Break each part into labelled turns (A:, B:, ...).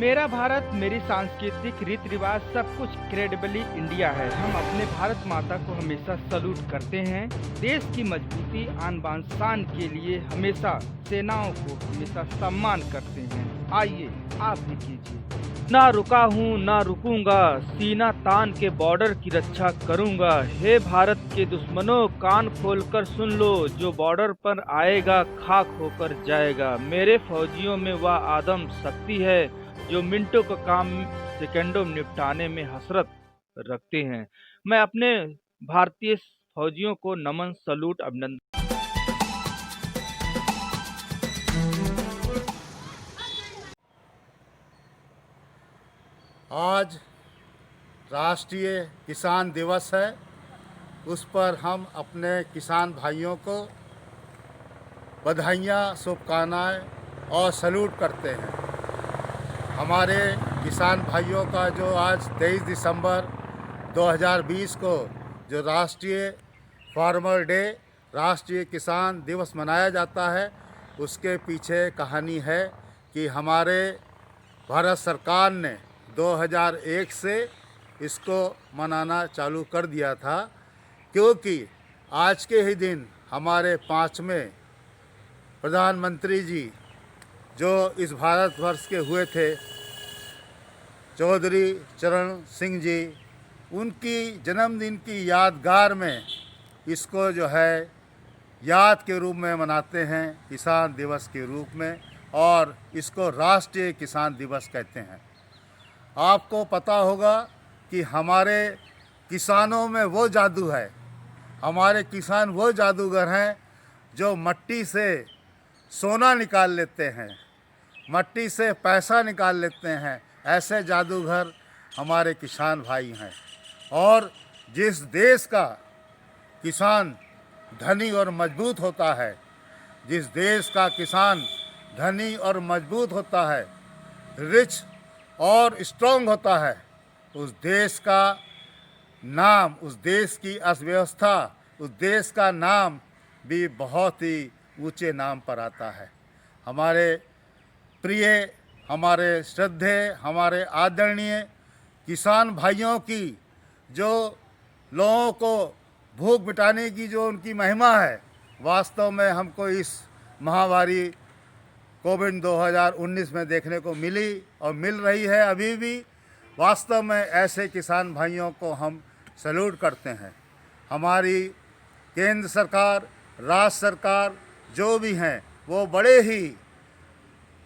A: मेरा भारत, मेरी सांस्कृतिक रीति रिवाज सब कुछ क्रेडिबली इंडिया है। हम अपने भारत माता को हमेशा सलूट करते हैं। देश की मजबूती, आन बान शान के लिए हमेशा सेनाओं को हमेशा सम्मान करते हैं। आइए आप भी कीजिए। ना रुका हूँ ना रुकूंगा, सीना तान के बॉर्डर की रक्षा करूंगा। हे भारत के दुश्मनों, कान खोलकर सुन लो, जो बॉर्डर पर आएगा खाक होकर जाएगा। मेरे फौजियों में वह आदम शक्ति है जो मिनटों का काम सेकंडों में निपटाने में हसरत रखते हैं। मैं अपने भारतीय फौजियों को नमन, सलूट, अभिनंदन।
B: आज राष्ट्रीय किसान दिवस है। उस पर हम अपने किसान भाइयों को बधाइयाँ, शुभकामनाएं और सैल्यूट करते हैं। हमारे किसान भाइयों का जो आज 23 दिसंबर 2020 को जो राष्ट्रीय फार्मर डे, राष्ट्रीय किसान दिवस मनाया जाता है, उसके पीछे कहानी है कि हमारे भारत सरकार ने 2001 से इसको मनाना चालू कर दिया था, क्योंकि आज के ही दिन हमारे 5वें प्रधानमंत्री जी जो इस भारतवर्ष के हुए थे, चौधरी चरण सिंह जी, उनकी जन्मदिन की यादगार में इसको जो है याद के रूप में मनाते हैं, किसान दिवस के रूप में, और इसको राष्ट्रीय किसान दिवस कहते हैं। आपको पता होगा कि हमारे किसानों में वो जादू है, हमारे किसान वो जादूगर हैं जो मट्टी से सोना निकाल लेते हैं, मट्टी से पैसा निकाल लेते हैं। ऐसे जादूगर हमारे किसान भाई हैं। और जिस देश का किसान धनी और मजबूत होता है, जिस देश का किसान धनी और मजबूत होता है, रिच और स्ट्रॉन्ग होता है, उस देश का नाम, उस देश की अर्थव्यवस्था, उस देश का नाम भी बहुत ही ऊंचे नाम पर आता है। हमारे प्रिय, हमारे श्रद्धेय, हमारे आदरणीय किसान भाइयों की जो लोगों को भूख मिटाने की जो उनकी महिमा है, वास्तव में हमको इस महामारी कोविड 2019 में देखने को मिली और मिल रही है अभी भी। वास्तव में ऐसे किसान भाइयों को हम सैल्यूट करते हैं। हमारी केंद्र सरकार, राज्य सरकार जो भी हैं, वो बड़े ही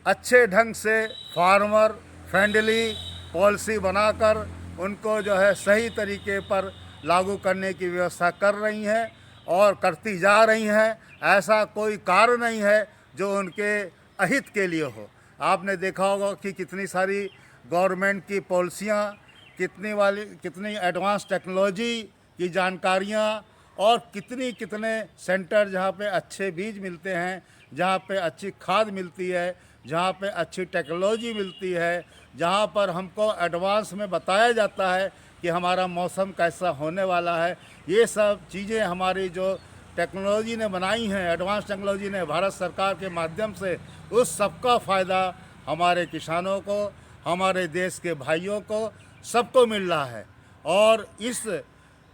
B: अच्छे ढंग से फार्मर फ्रेंडली पॉलिसी बनाकर उनको जो है सही तरीके पर लागू करने की व्यवस्था कर रही हैं और करती जा रही हैं। ऐसा कोई कार्य नहीं है जो उनके अहित के लिए हो। आपने देखा होगा कि कितनी सारी गवर्नमेंट की पॉलिसियाँ, कितनी एडवांस टेक्नोलॉजी की जानकारियाँ और कितने सेंटर जहाँ पे अच्छे बीज मिलते हैं, जहाँ पे अच्छी खाद मिलती है, जहाँ पे अच्छी टेक्नोलॉजी मिलती है, जहाँ पर हमको एडवांस में बताया जाता है कि हमारा मौसम कैसा होने वाला है। ये सब चीज़ें हमारी जो टेक्नोलॉजी ने बनाई हैं, एडवांस टेक्नोलॉजी ने भारत सरकार के माध्यम से, उस सबका फ़ायदा हमारे किसानों को, हमारे देश के भाइयों को, सबको मिल रहा है। और इस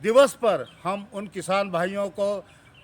B: दिवस पर हम उन किसान भाइयों को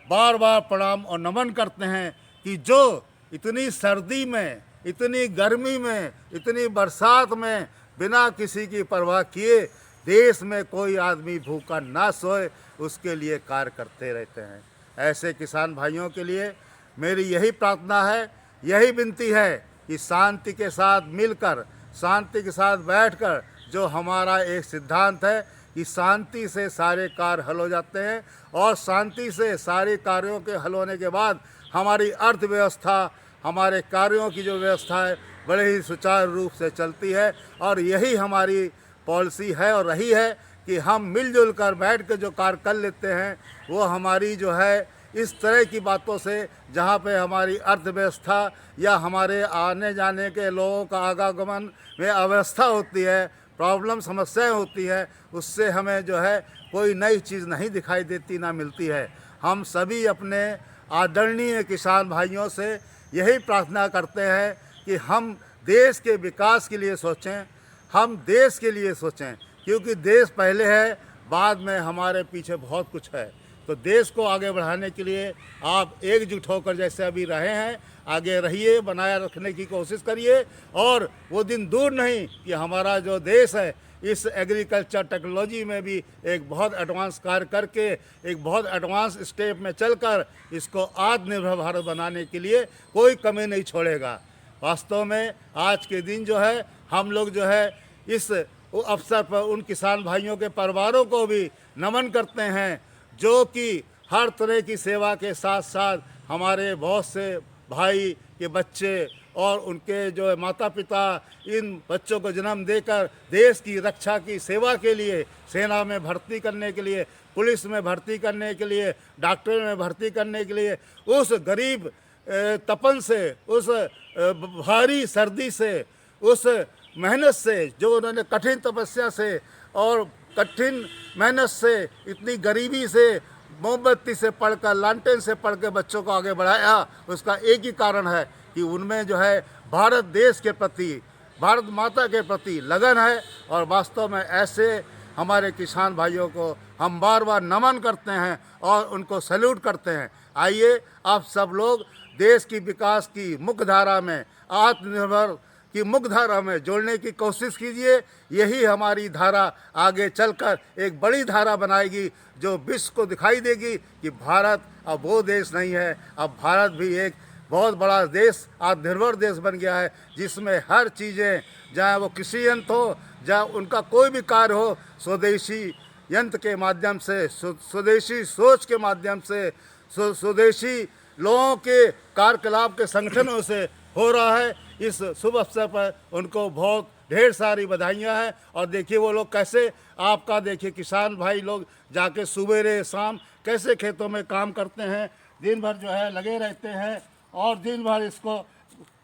B: बार बार प्रणाम और नमन करते हैं कि जो इतनी सर्दी में, इतनी गर्मी में, इतनी बरसात में बिना किसी की परवाह किए देश में कोई आदमी भूखा ना सोए, उसके लिए कार्य करते रहते हैं। ऐसे किसान भाइयों के लिए मेरी यही प्रार्थना है, यही विनती है कि शांति के साथ मिलकर, शांति के साथ बैठकर, जो हमारा एक सिद्धांत है कि शांति से सारे कार्य हल हो जाते हैं, और शांति से सारे कार्यों के हल होने के बाद हमारी अर्थव्यवस्था, हमारे कार्यों की जो व्यवस्था है, बड़े ही सुचारू रूप से चलती है। और यही हमारी पॉलिसी है और रही है कि हम मिलजुल कर बैठ कर जो कार्य कर लेते हैं, वो हमारी जो है इस तरह की बातों से, जहाँ पे हमारी अर्थव्यवस्था या हमारे आने जाने के लोगों का आवागमन में अव्यवस्था होती है, प्रॉब्लम, समस्याएं होती है, उससे हमें जो है कोई नई चीज़ नहीं दिखाई देती, ना मिलती है। हम सभी अपने आदरणीय किसान भाइयों से यही प्रार्थना करते हैं कि हम देश के विकास के लिए सोचें, हम देश के लिए सोचें, क्योंकि देश पहले है, बाद में हमारे पीछे बहुत कुछ है। तो देश को आगे बढ़ाने के लिए आप एकजुट होकर जैसे अभी रहे हैं, आगे रहिए, बनाए रखने की कोशिश करिए। और वो दिन दूर नहीं कि हमारा जो देश है इस एग्रीकल्चर टेक्नोलॉजी में भी एक बहुत एडवांस कार्य करके, एक बहुत एडवांस स्टेप में चलकर इसको आत्मनिर्भर भारत बनाने के लिए कोई कमी नहीं छोड़ेगा। वास्तव में आज के दिन जो है हम लोग जो है इस अवसर पर उन किसान भाइयों के परिवारों को भी नमन करते हैं, जो कि हर तरह की सेवा के साथ साथ हमारे बहुत से भाई के बच्चे और उनके जो माता पिता इन बच्चों को जन्म देकर देश की रक्षा की सेवा के लिए सेना में भर्ती करने के लिए, पुलिस में भर्ती करने के लिए, डॉक्टर में भर्ती करने के लिए उस गरीब तपन से, उस भारी सर्दी से, उस मेहनत से, जो उन्होंने कठिन तपस्या से और कठिन मेहनत से, इतनी गरीबी से, मोमबत्ती से पढ़कर, लालटेन से पढ़ के बच्चों को आगे बढ़ाया, उसका एक ही कारण है कि उनमें जो है भारत देश के प्रति, भारत माता के प्रति लगन है। और वास्तव में ऐसे हमारे किसान भाइयों को हम बार बार नमन करते हैं और उनको सैल्यूट करते हैं। आइए आप सब लोग देश की विकास की मुख्य धारा में, आत्मनिर्भर की मुख्य धारा में जोड़ने की कोशिश कीजिए। यही हमारी धारा आगे चलकर एक बड़ी धारा बनाएगी, जो विश्व को दिखाई देगी कि भारत अब वो देश नहीं है, अब भारत भी एक बहुत बड़ा देश, आत्मनिर्भर देश बन गया है, जिसमें हर चीज़ें, चाहे वो कृषि यंत्र हो, चाहे उनका कोई भी कार्य हो, स्वदेशी यंत्र के माध्यम से, स्वदेशी सोच के माध्यम से, स्वदेशी लोगों के कार्यकलाप के संगठनों से हो रहा है। इस शुभ अवसर पर उनको बहुत ढेर सारी बधाइयाँ हैं। और देखिए वो लोग कैसे, आपका देखिए किसान भाई लोग जाके सवेरे शाम कैसे खेतों में काम करते हैं, दिन भर जो है लगे रहते हैं और दिन भर इसको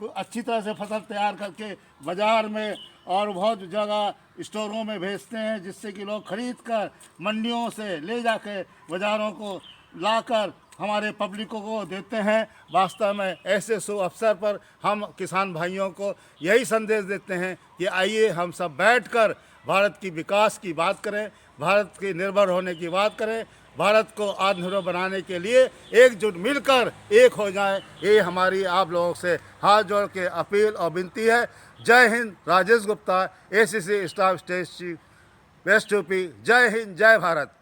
B: अच्छी तरह से फसल तैयार करके बाज़ार में और बहुत जगह स्टोरों में भेजते हैं, जिससे कि लोग खरीद कर मंडियों से ले जाके बाज़ारों को लाकर हमारे पब्लिकों को देते हैं। वास्तव में ऐसे शुभ अवसर पर हम किसान भाइयों को यही संदेश देते हैं कि आइए हम सब बैठकर भारत की विकास की बात करें, भारत के निर्भर होने की बात करें, भारत को आत्मनिर्भर बनाने के लिए एकजुट मिलकर एक हो जाएं। ये हमारी आप लोगों से हाथ जोड़ के अपील और विनती है। जय Hind. Rajesh Gupta, ACC staff state chief, west UP. जय हिंद, जय भारत।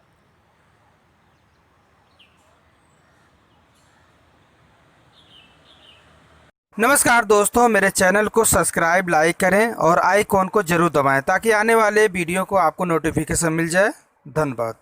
A: नमस्कार दोस्तों, मेरे चैनल को सब्सक्राइब, लाइक करें और आइकॉन को जरूर दबाएं ताकि आने वाले वीडियो को आपको नोटिफिकेशन मिल जाए। धन्यवाद।